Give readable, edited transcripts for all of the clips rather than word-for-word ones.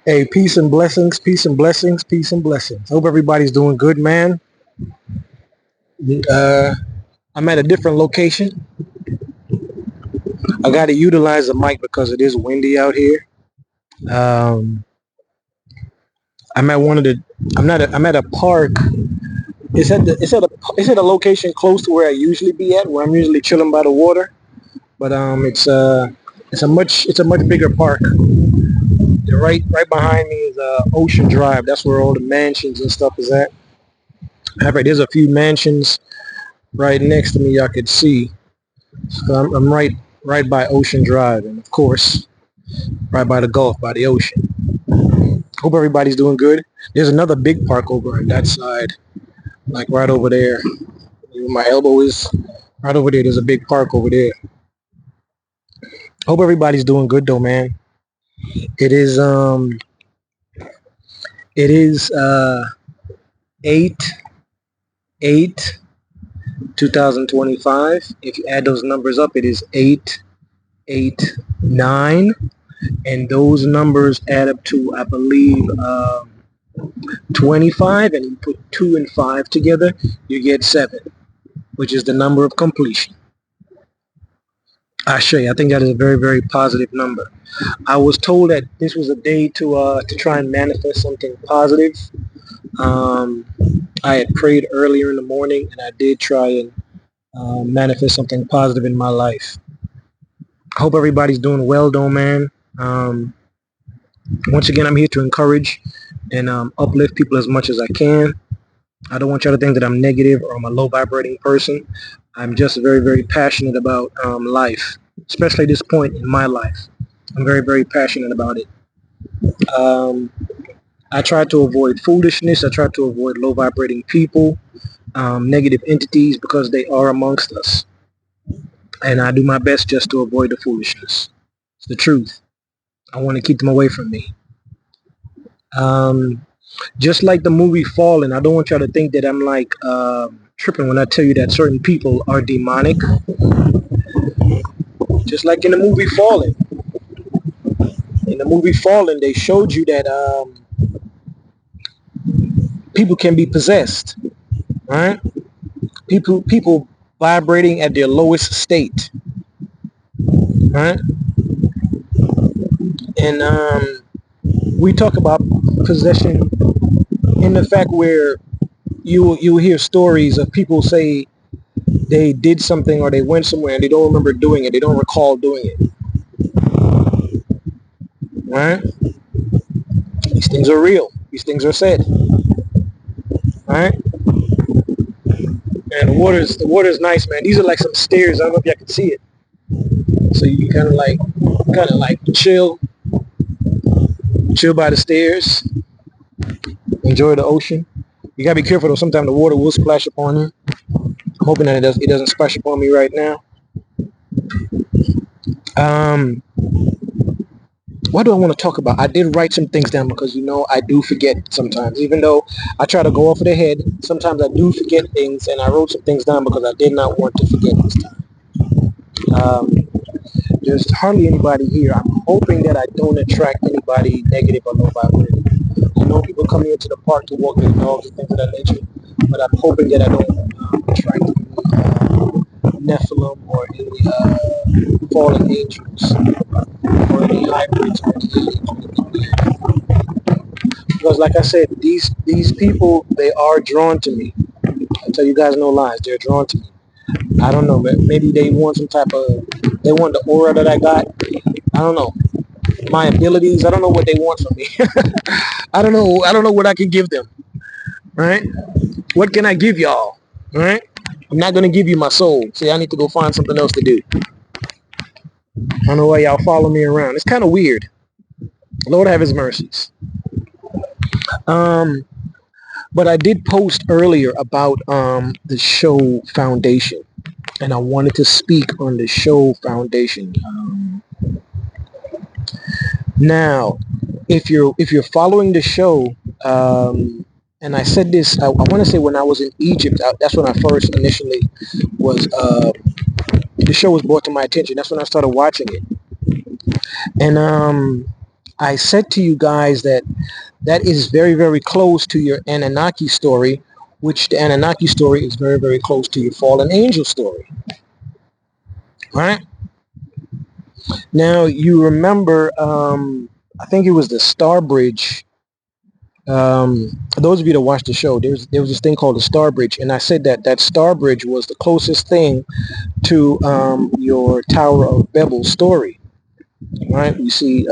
Hey, peace and blessings, peace and blessings, peace and blessings. Hope everybody's doing good, man. Uh, I'm at a different location. I got to utilize the mic because it is windy out here. Um, I'm at one of the. I'm at a park. It's at a location close to where I usually be at, where I'm usually chilling by the water. But it's a much bigger park. Right behind me is Ocean Drive. That's where all the mansions and stuff is at. However, there's a few mansions right next to me I could see. So I'm right by Ocean Drive, and of course, right by the Gulf, by the ocean. Hope everybody's doing good. There's another big park over on that side, like right over there. Where my elbow is right over there. There's a big park over there. Hope everybody's doing good though, man. It is it is 8 8 2025. If you add those numbers up, it is 889, and those numbers add up to, I believe, 25, and you put 2 and 5 together, you get 7, which is the number of completion. I think that is a very, very positive number. I was told that this was a day to try and manifest something positive. Um, I had prayed earlier in the morning, and I did try and manifest something positive in my life. I hope everybody's doing well, though, man. Once again, I'm here to encourage and uplift people as much as I can. I don't want y'all to think that I'm negative or I'm a low vibrating person. I'm just very, very passionate about life, especially at this point in my life. I'm very, very passionate about it. Um, I try to avoid foolishness. I try to avoid low vibrating people, negative entities, because they are amongst us. And I do my best just to avoid the foolishness. It's the truth. I want to keep them away from me. Just like the movie Fallen, I don't want y'all to think that I'm like tripping when I tell you that certain people are demonic. Just like in the movie Fallen. In the movie Fallen, they showed you that people can be possessed, right? People vibrating at their lowest state, right? And we talk about possession in the fact where you hear stories of people say they did something or they went somewhere and they don't remember doing it. They don't recall doing it, right? These things are real. These things are said, right? And the water's nice, man. These are like some stairs. I don't know if y'all can see it. So you kind of like chill by the stairs, enjoy the ocean. You gotta be careful though. Sometimes the water will splash upon you. I'm hoping that it doesn't splash upon me right now. Um, what do I want to talk about? I did write some things down because I do forget sometimes. Even though I try to go off of the head, sometimes I do forget things, and I wrote some things down because I did not want to forget this time. Um, there's hardly anybody here. I'm hoping that I don't attract anybody negative or low vibrating. I know people come here to the park to walk their dogs and things of that nature, but I'm hoping that I don't attract any Nephilim or any fallen angels or any hybrids or any because like I said, these people, they are drawn to me. I tell you guys no lies, they're drawn to me. I don't know, but maybe they want they want the aura that I got. I don't know. My abilities, I don't know what they want from me. I don't know what I can give them, right? What can I give y'all, right? I'm not going to give you my soul. See, I need to go find something else to do. I don't know why y'all follow me around. It's kind of weird. Lord have his mercies. Um, but I did post earlier about the show Foundation, and I wanted to speak on the show Foundation. Now, if you're following the show, and I said this, I want to say when I was in Egypt, that's when I first initially was. The show was brought to my attention. That's when I started watching it, and I said to you guys that that is very, very close to your Anunnaki story, which the Anunnaki story is very, very close to your fallen angel story. Right? Now, you remember, I think it was the Star Bridge. Those of you that watched the show, there was this thing called the Star Bridge, and I said that that Star Bridge was the closest thing to your Tower of Babel story. Right? You see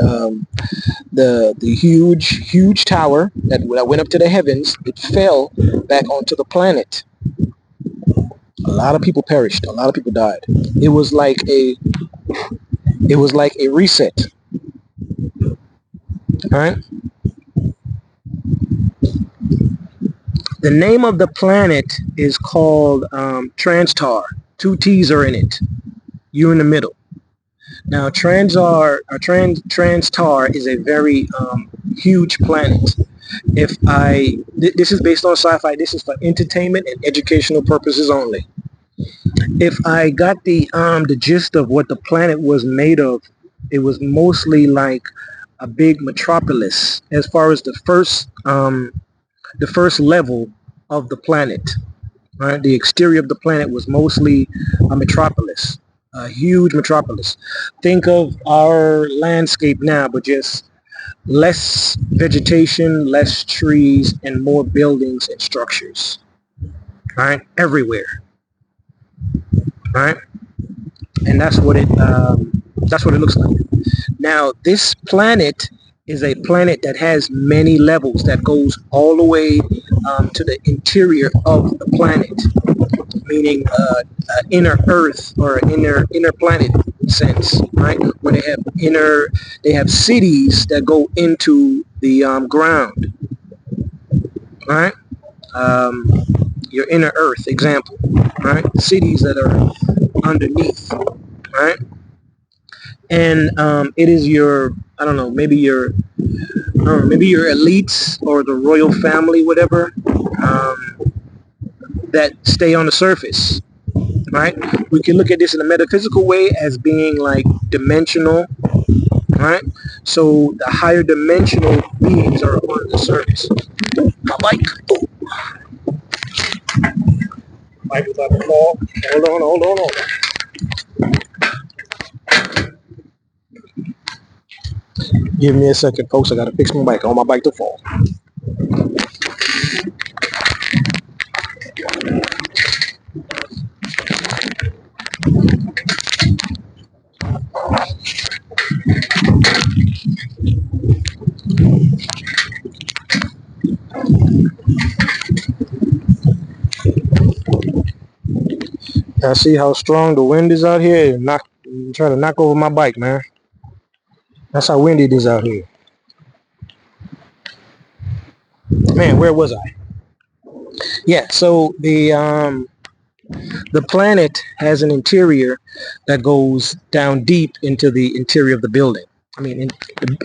the huge tower that went up to the heavens. It fell back onto the planet. A lot of people perished. A lot of people died. It was like a reset. All right. The name of the planet is called Trantor. Two T's are in it. You in the middle. Now, Trantor is a very huge planet. This is based on sci-fi. This is for entertainment and educational purposes only. If I got the gist of what the planet was made of, it was mostly like a big metropolis as far as the first level of the planet. Right? The exterior of the planet was mostly a metropolis, a huge metropolis. Think of our landscape now, but just less vegetation, less trees, and more buildings and structures. Right? Everywhere. Right? And that's what it looks like. Now, this planet is a planet that has many levels that goes all the way to the interior of the planet, meaning inner Earth or inner planet sense, right? Where they have cities that go into the ground, right? Your inner Earth example, right? Cities that are underneath, right? And it is your, I don't know, maybe your elites or the royal family, whatever, that stay on the surface, right? We can look at this in a metaphysical way as being like dimensional, right? So the higher dimensional beings are on the surface. My bike. Oh. Bike was about to fall. Hold on. Give me a second, folks. I gotta fix my bike. I want my bike to fall. I see how strong the wind is out here. Try to knock over my bike, man. That's how windy it is out here. Man, where was I? Yeah, so the planet has an interior that goes down deep into the interior of the building. I mean, in the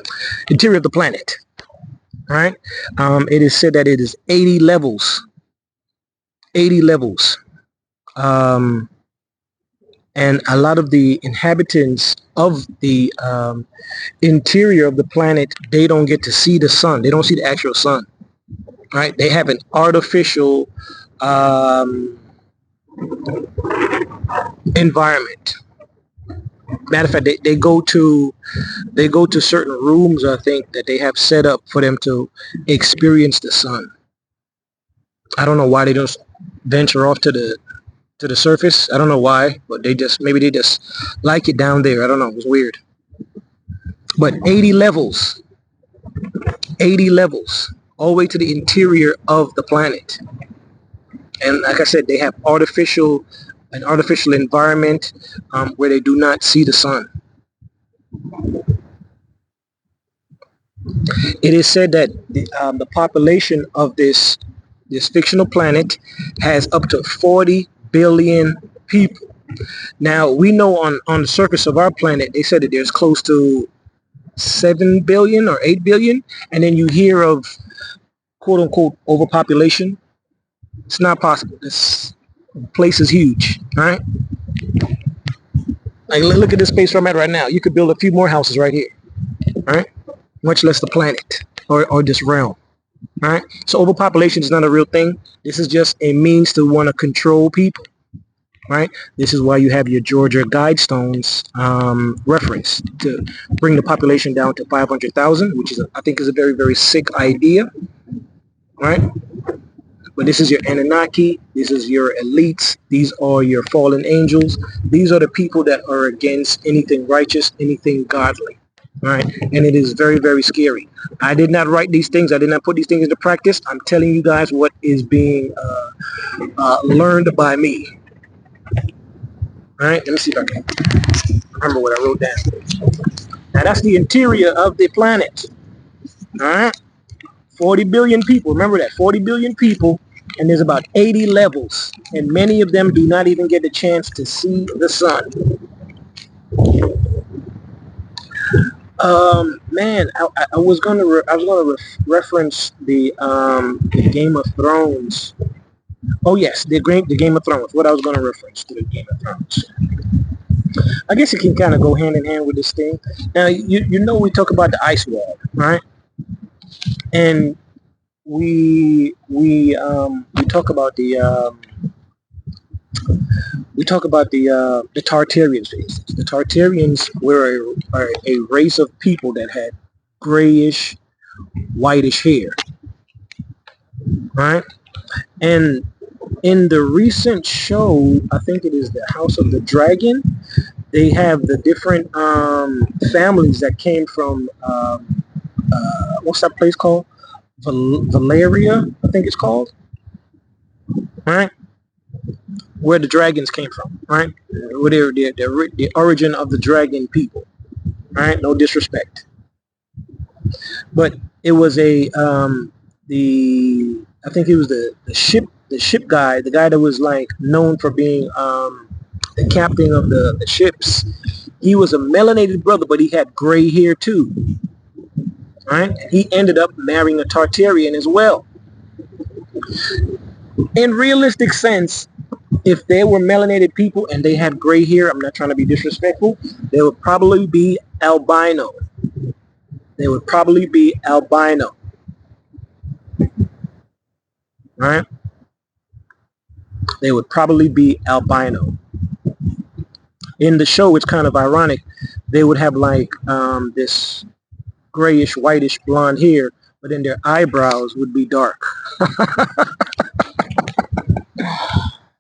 interior of the planet. Right? It is said that it is 80 levels. 80 levels. And a lot of the inhabitants of the interior of the planet, they don't get to see the sun. They don't see the actual sun. Right? They have an artificial environment. Matter of fact, they go to certain rooms, I think, that they have set up for them to experience the sun. I don't know why they don't venture off to the surface. I don't know why, but maybe they just like it down there. I don't know. It was weird. But 80 levels, all the way to the interior of the planet. And like I said, they have an artificial environment where they do not see the sun. It is said that the population of this fictional planet has up to 40 billion people. Now, we know on the surface of our planet, they said that there's close to 7 billion or 8 billion. And then you hear of quote unquote overpopulation. It's not possible. This place is huge, right? Like, look at this space where I'm at right now. You could build a few more houses right here, right? much less the planet or this realm. All right. So overpopulation is not a real thing. This is just a means to want to control people. Right. This is why you have your Georgia Guidestones reference to bring the population down to 500,000, which is I think is a very, very sick idea. Right. But this is your Anunnaki. This is your elites. These are your fallen angels. These are the people that are against anything righteous, anything godly. Right? And it is very, very scary. I did not write these things. I did not put these things into practice. I'm telling you guys what is being learned by me. All right? Let me see if I can remember what I wrote down. Now, that's the interior of the planet. All right? 40 billion people. Remember that. 40 billion people. And there's about 80 levels. And many of them do not even get the chance to see the sun. Man, I was gonna reference the Game of Thrones. Oh yes, the Game of Thrones. What I was gonna reference to the Game of Thrones. I guess it can kind of go hand in hand with this thing. Now you know we talk about the ice wall, right? And we talk about the Tartarians. The Tartarians were a race of people that had grayish, whitish hair, right? And in the recent show, I think it is the House of the Dragon, they have the different families that came from what's that place called? Valeria, I think it's called, right? Where the dragons came from, right? Where the origin of the dragon people, right? No disrespect, but it was I think it was the ship guy, the guy that was like known for being the captain of the ships. He was a melanated brother, but he had gray hair too, right? He ended up marrying a Tartarian as well. In realistic sense, if they were melanated people and they had gray hair, I'm not trying to be disrespectful, they would probably be albino. They would probably be albino. Right? They would probably be albino. In the show, it's kind of ironic. They would have like this grayish, whitish, blonde hair, but then their eyebrows would be dark.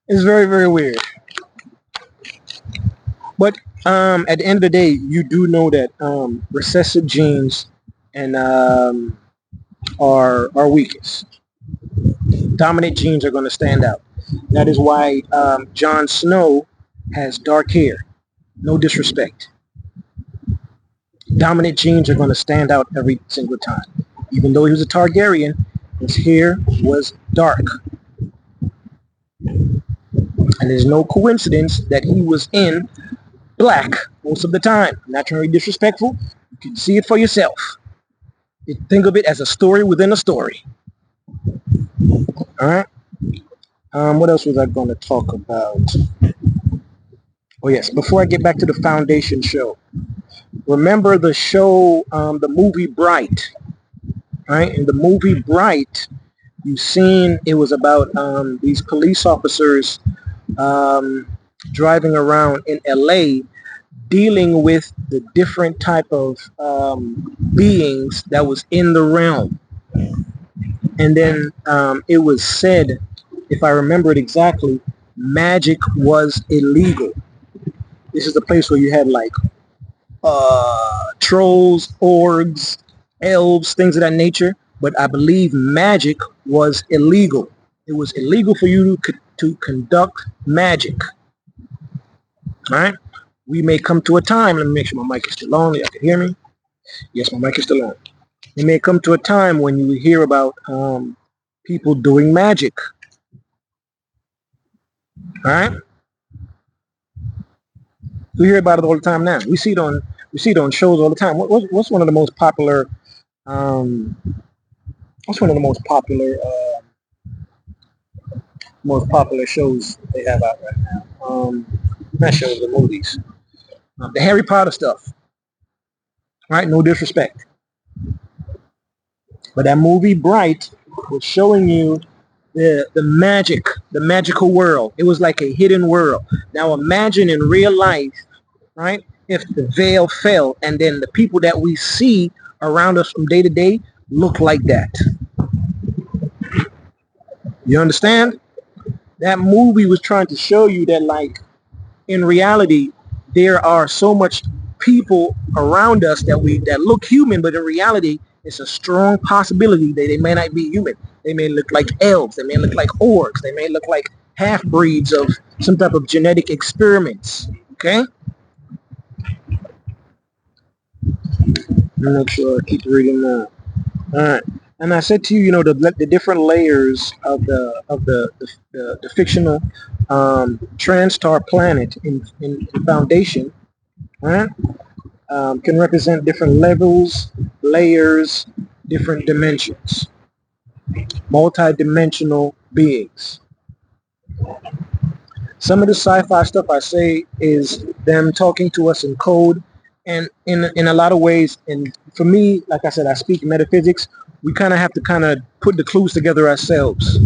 It's very, very weird. But at the end of the day, you do know that recessive genes and are weakest. Dominant genes are going to stand out. That is why Jon Snow has dark hair. No disrespect. Dominant genes are going to stand out every single time. Even though he was a Targaryen, his hair was dark. And there's no coincidence that he was in black most of the time. Not trying to be disrespectful. You can see it for yourself. You think of it as a story within a story. All right. What else was I going to talk about? Oh yes, before I get back to the Foundation show. Remember the show, the movie Bright, right? In the movie Bright, you've seen it was about these police officers driving around in LA dealing with the different type of beings that was in the realm. And then it was said, if I remember it exactly, magic was illegal. This is the place where you had like trolls, orgs, elves, things of that nature. But I believe magic was illegal. It was illegal for you to conduct magic. All right? We may come to a time, let me make sure my mic is still on. Y'all can hear me? Yes, my mic is still on. It may come to a time when you hear about people doing magic. All right? We hear about it all the time now. We see it on shows all the time. What's one of the most popular most popular shows they have out right now? Not shows, the movies. The Harry Potter stuff. Right? No disrespect. But that movie Bright was showing you the magical world. It was like a hidden world. Now imagine in real life, right? If the veil fell and then the people that we see around us from day to day look like that. You understand? That movie was trying to show you that, like, in reality, there are so much people around us that look human, but in reality, it's a strong possibility that they may not be human. They may look like elves. They may look like orcs. They may look like half-breeds of some type of genetic experiments. Okay? Make sure I keep reading now. All right. And I said to you, the different layers of the fictional Trantor Planet in Foundation, right? Can represent different levels, layers, different dimensions, multi-dimensional beings. Some of the sci-fi stuff I say is them talking to us in code, and in a lot of ways, and for me, like I said, I speak metaphysics. We kind of have to kind of put the clues together ourselves,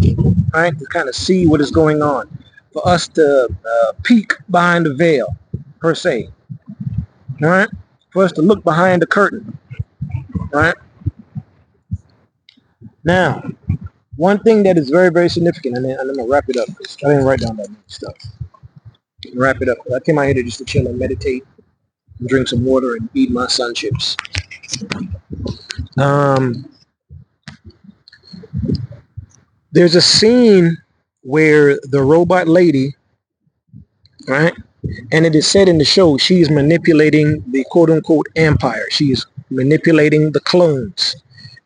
right? To kind of see what is going on, for us to peek behind the veil, per se, right? For us to look behind the curtain, right? Now, one thing that is very, very significant, and I'm gonna wrap it up. I didn't write down that much stuff. Wrap it up. I came out here just to chill and meditate, and drink some water, and eat my sun chips. There's a scene where the robot lady, right, and it is said in the show she's manipulating the quote-unquote empire. She's manipulating the clones.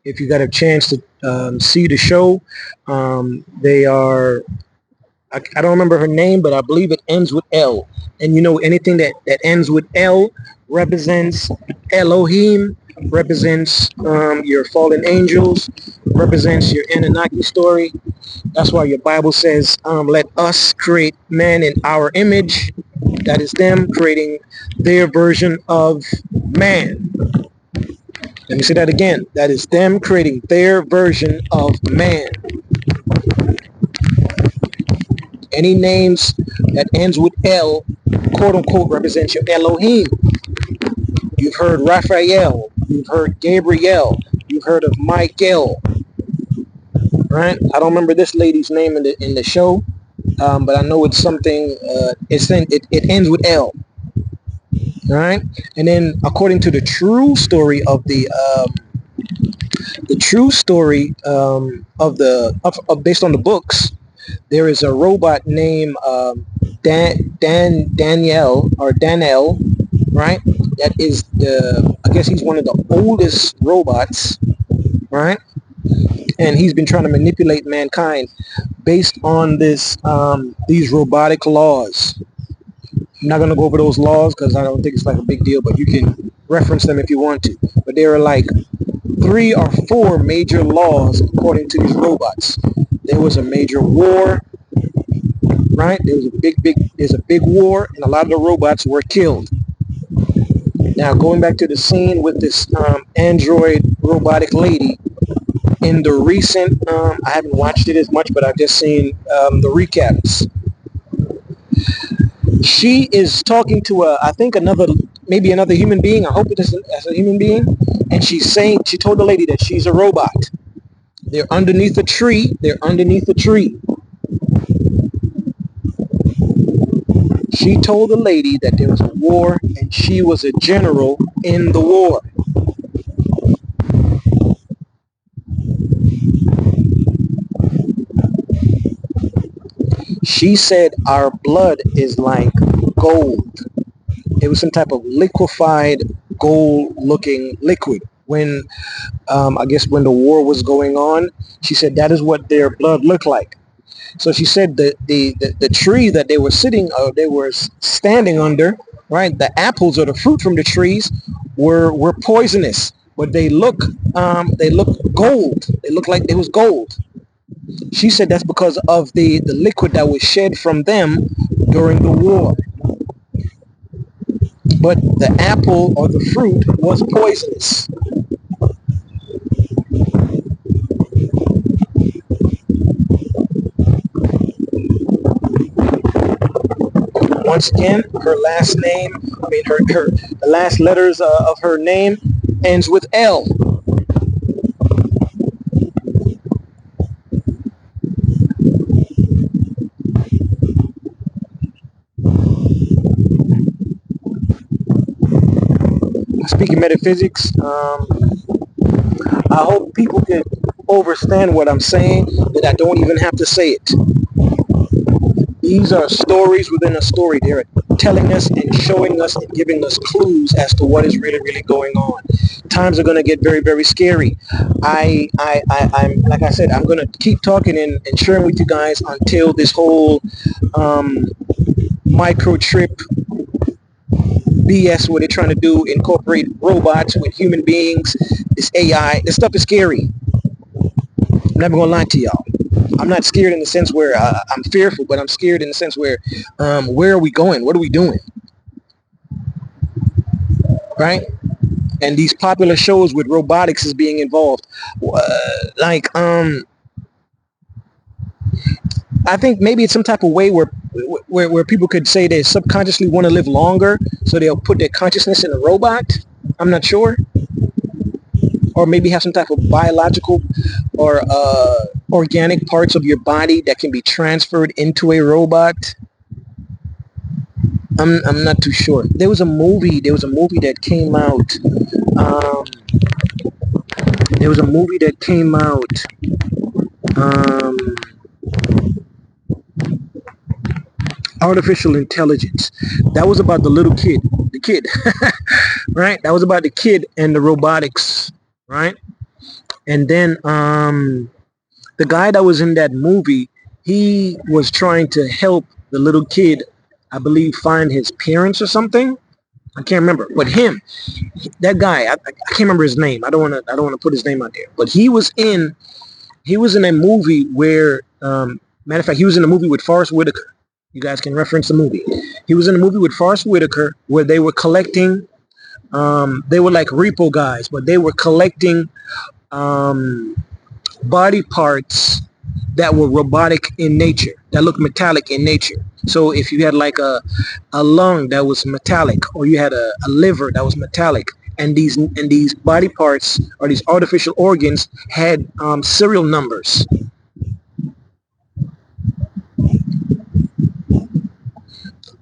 If you got a chance to see the show, they are, I don't remember her name, but I believe it ends with L. And anything that ends with L represents Elohim, represents your fallen angels, represents your Anunnaki story. That's why your Bible says, let us create man in our image. That is them creating their version of man. Let me say that again. That is them creating their version of man. Any names that ends with L, quote unquote, represents your Elohim. You've heard Raphael. You've heard Gabriel. You've heard of Michael. Right? I don't remember this lady's name in the show, but I know it's something. It ends with L. Right? And then, according to the true story of based on the books, there is a robot named Danielle, right? That is I guess he's one of the oldest robots, right? And he's been trying to manipulate mankind based on these robotic laws. I'm not going to go over those laws because I don't think it's like a big deal, but you can reference them if you want to. But there are like 3 or 4 major laws according to these robots. There was a major war, right? There's a big war, and a lot of the robots were killed. Now, going back to the scene with this android robotic lady, in the recent, I haven't watched it as much, but I've just seen the recaps. She is talking to I think maybe another human being. I hope it is as a human being. And she told the lady that she's a robot. They're underneath a tree. She told the lady that there was a war and she was a general in the war. She said our blood is like gold. It was some type of liquefied gold-looking liquid. When I guess when the war was going on, she said that is what their blood looked like. So she said the tree that they were standing under, right? The apples or the fruit from the trees were poisonous, but they look gold. They looked like it was gold. She said that's because of the liquid that was shed from them during the war. But the apple or the fruit was poisonous. once again, her last name, I mean, the last letters of her name ends with L. Speaking metaphysics, I hope people can understand what I'm saying, that I don't even have to say it. These are stories within a story. They're telling us and showing us and giving us clues as to what is really, really going on. Times are going to get very, very scary. I'm like I said, I'm going to keep talking and sharing with you guys until this whole microchip BS, what they're trying to do, incorporate robots with human beings, this AI, this stuff is scary. I'm never going to lie to y'all. I'm not scared in the sense where I'm fearful, but I'm scared in the sense where are we going? What are we doing? Right? And these popular shows with robotics is being involved. I think maybe it's some type of way where people could say they subconsciously want to live longer, so they'll put their consciousness in a robot. I'm not sure. Or maybe have some type of biological or organic parts of your body that can be transferred into a robot. I'm not too sure. There was a movie that came out. There was a movie that came out. Artificial intelligence. That was about the little kid. The kid. Right? That was about the kid and the robotics. Right? And then the guy that was in that movie, he was trying to help the little kid, I believe, find his parents or something. I can't remember. But that guy, I can't remember his name. I don't want to put his name out there. But he was in a movie where, matter of fact, he was in a movie with Forrest Whitaker. You guys can reference the movie. He was in a movie with Forrest Whitaker where they were collecting, they were like repo guys, but they were collecting body parts that were robotic in nature, that looked metallic in nature. So if you had like a lung that was metallic, or you had a liver that was metallic, and these body parts or these artificial organs had serial numbers.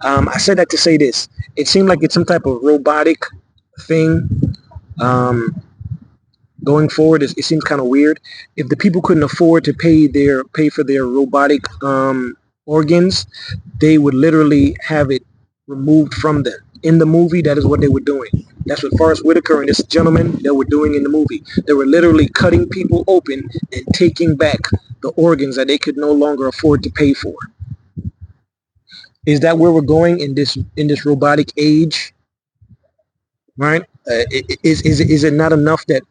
I said that to say this. It seemed like it's some type of robotic thing. Going forward, it seems kind of weird. If the people couldn't afford to pay for their robotic organs, they would literally have it removed from them. In the movie, that is what they were doing. That's what Forrest Whitaker and this gentleman, they were doing in the movie. They were literally cutting people open and taking back the organs that they could no longer afford to pay for. Is that where we're going in this robotic age? Right? Is it not enough that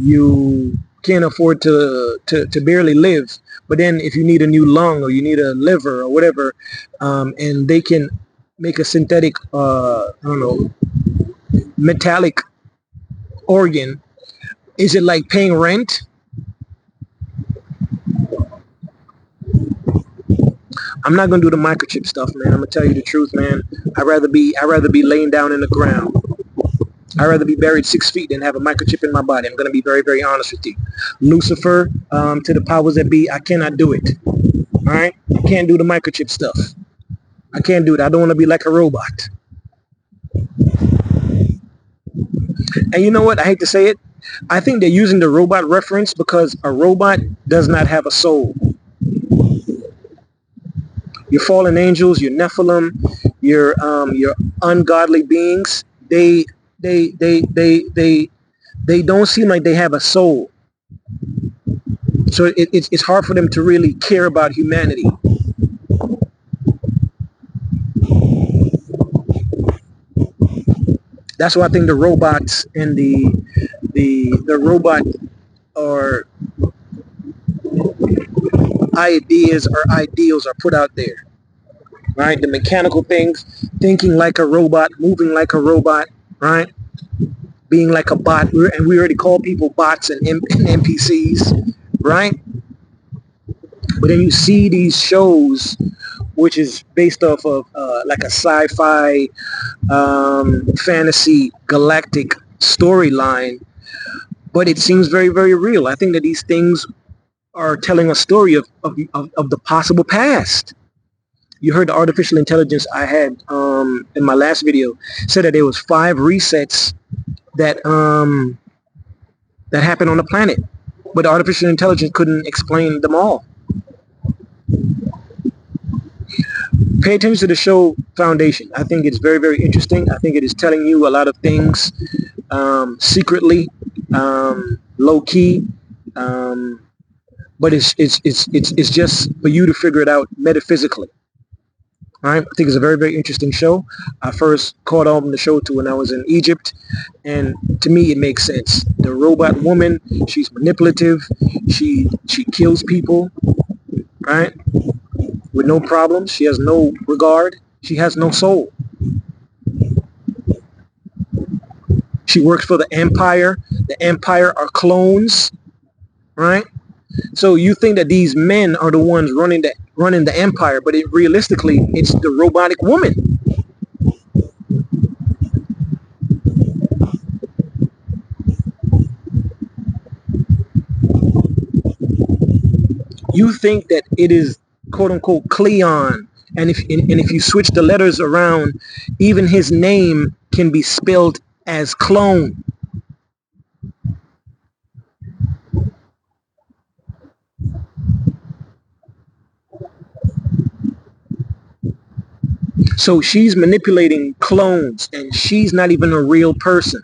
you can't afford to barely live, but then if you need a new lung or you need a liver or whatever, and they can make a synthetic, I don't know, metallic organ, is it like paying rent? I'm not gonna do the microchip stuff, man. I'm gonna tell you the truth, man. I'd rather be laying down in the ground. I'd rather be buried 6 feet than have a microchip in my body. I'm gonna be very, very honest with you. Lucifer, to the powers that be, I cannot do it. All right, I can't do the microchip stuff. I can't do it. I don't want to be like a robot. And you know what? I hate to say it. I think they're using the robot reference because a robot does not have a soul. Your fallen angels, your Nephilim, your ungodly beings, they don't seem like they have a soul. So it's hard for them to really care about humanity. That's why I think the robots and the robot or ideas or ideals are put out there, right? The mechanical things, thinking like a robot, moving like a robot, right? Being like a bot, and we already call people bots and NPCs, right? But then you see these shows which is based off of like a sci-fi fantasy galactic storyline, but it seems very, very real. I think that these things are telling a story of the possible past. You heard the artificial intelligence I had in my last video said that there was 5 resets that that happened on the planet, but the artificial intelligence couldn't explain them all. Pay attention to the show Foundation. I think it's very, very interesting. I think it is telling you a lot of things secretly, low key, but it's just for you to figure it out metaphysically. All right, I think it's a very, very interesting show. I first caught on the show to when I was in Egypt, and to me, it makes sense. The robot woman, she's manipulative. She kills people, right? With no problems. She has no regard. She has no soul. She works for the Empire. The Empire are clones, right? So you think that these men are the ones running the Empire, but realistically, it's the robotic woman. You think that it is quote unquote Cleon, and if you switch the letters around, even his name can be spelled as clone. So she's manipulating clones, and she's not even a real person.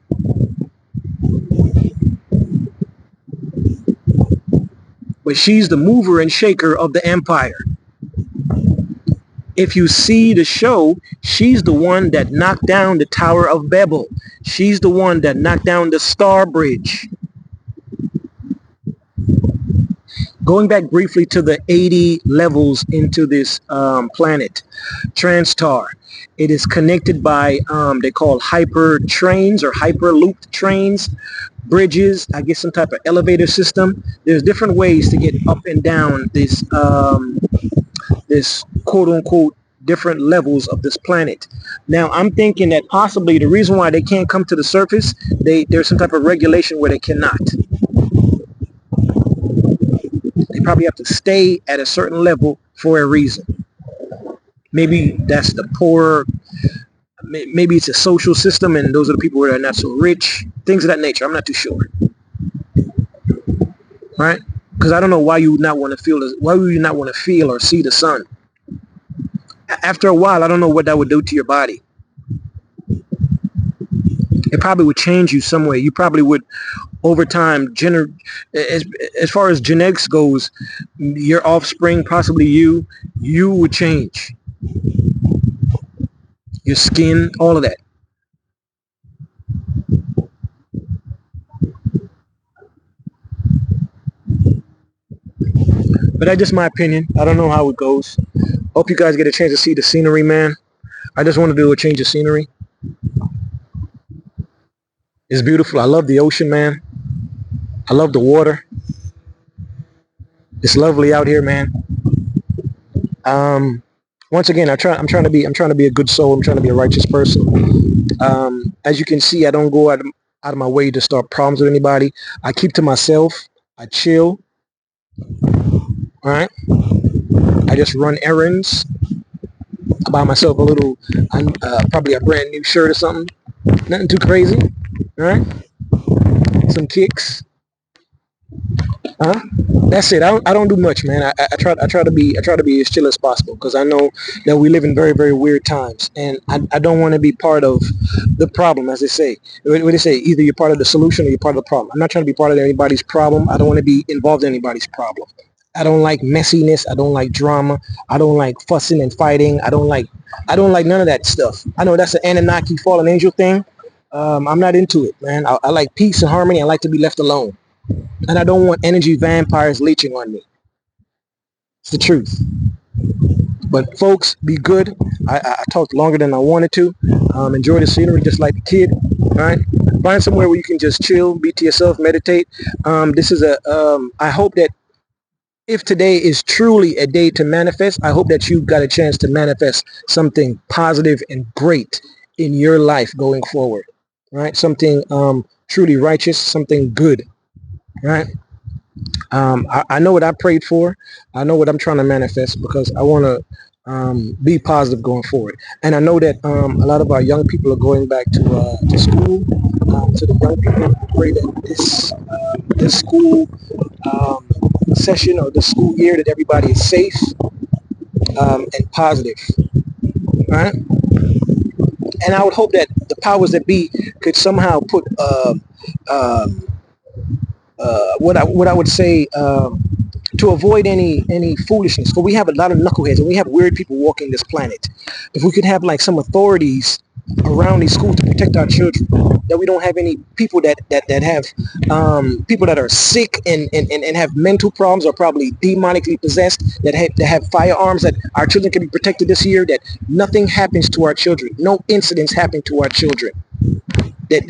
But she's the mover and shaker of the Empire. If you see the show, she's the one that knocked down the Tower of Babel. She's the one that knocked down the Star Bridge. Going back briefly to the 80 levels into this planet, Trantor, it is connected by, they call hyper trains or hyper looped trains, bridges, I guess some type of elevator system. There's different ways to get up and down this, this quote unquote different levels of this planet. Now I'm thinking that possibly the reason why they can't come to the surface, there's some type of regulation where they cannot. They probably have to stay at a certain level for a reason. Maybe that's the poor, maybe it's a social system and those are the people who are not so rich, things of that nature. I'm not too sure. Right? Because I don't know why you would not want to feel this, why would you not want to feel or see the sun? After a while, I don't know what that would do to your body. It probably would change you some way. You probably would, over time, as far as genetics goes, your offspring, possibly you would change. Your skin, all of that. But that's just my opinion. I don't know how it goes. Hope you guys get a chance to see the scenery, man. I just want to do a change of scenery. It's beautiful. I love the ocean, man. I love the water. It's lovely out here, man. Once again, I'm trying to be a good soul. I'm trying to be a righteous person. As you can see, I don't go out of my way to start problems with anybody. I keep to myself. I chill. All right. I just run errands. I buy myself a little, probably a brand new shirt or something. Nothing too crazy. All right. Some kicks. That's it. I don't do much, man. I try to be as chill as possible because I know that we live in very, very weird times, and I don't want to be part of the problem, as they say. What they say, either you're part of the solution or you're part of the problem. I'm not trying to be part of anybody's problem. I don't want to be involved in anybody's problem. I don't like messiness. I don't like drama. I don't like fussing and fighting. I don't like none of that stuff. I know that's an Anunnaki fallen angel thing. I'm not into it, man. I like peace and harmony. I like to be left alone. And I don't want energy vampires leeching on me. It's the truth. But folks, be good. I talked longer than I wanted to. Enjoy the scenery just like the kid. All right. Find somewhere where you can just chill, be to yourself, meditate. This is I hope that If today is truly a day to manifest, I hope that you got a chance to manifest something positive and great in your life going forward, right? Something truly righteous, something good, right? I know what I prayed for. I know what I'm trying to manifest because I want to be positive going forward. And I know that a lot of our young people are going back to school. To the young people, I pray that this school um, session or the school year that everybody is safe and positive, right? And I would hope that the powers that be could somehow put um, what I would say to avoid any foolishness. For we have a lot of knuckleheads and we have weird people walking this planet. If we could have like some authorities around these schools to protect our children, that we don't have any people that have people that are sick and have mental problems or probably demonically possessed that have firearms, that our children can be protected this year, that nothing happens to our children, no incidents happen to our children, that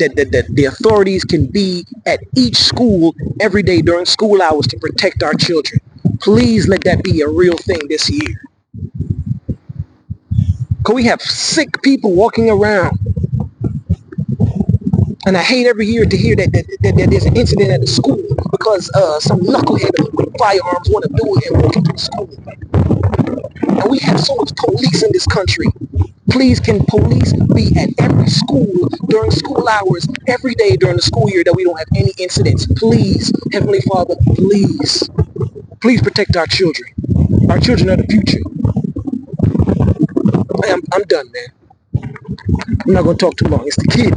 the authorities can be at each school every day during school hours to protect our children. Please let that be a real thing this year. Because we have sick people walking around. And I hate every year to hear that there's an incident at the school because some knucklehead with firearms want to do it and walk into the school. And we have so much police in this country. Please, can police be at every school during school hours every day during the school year, that we don't have any incidents? Please, Heavenly Father, please. Please protect our children. Our children are the future. I'm done, man. I'm not going to talk too long. It's the kid.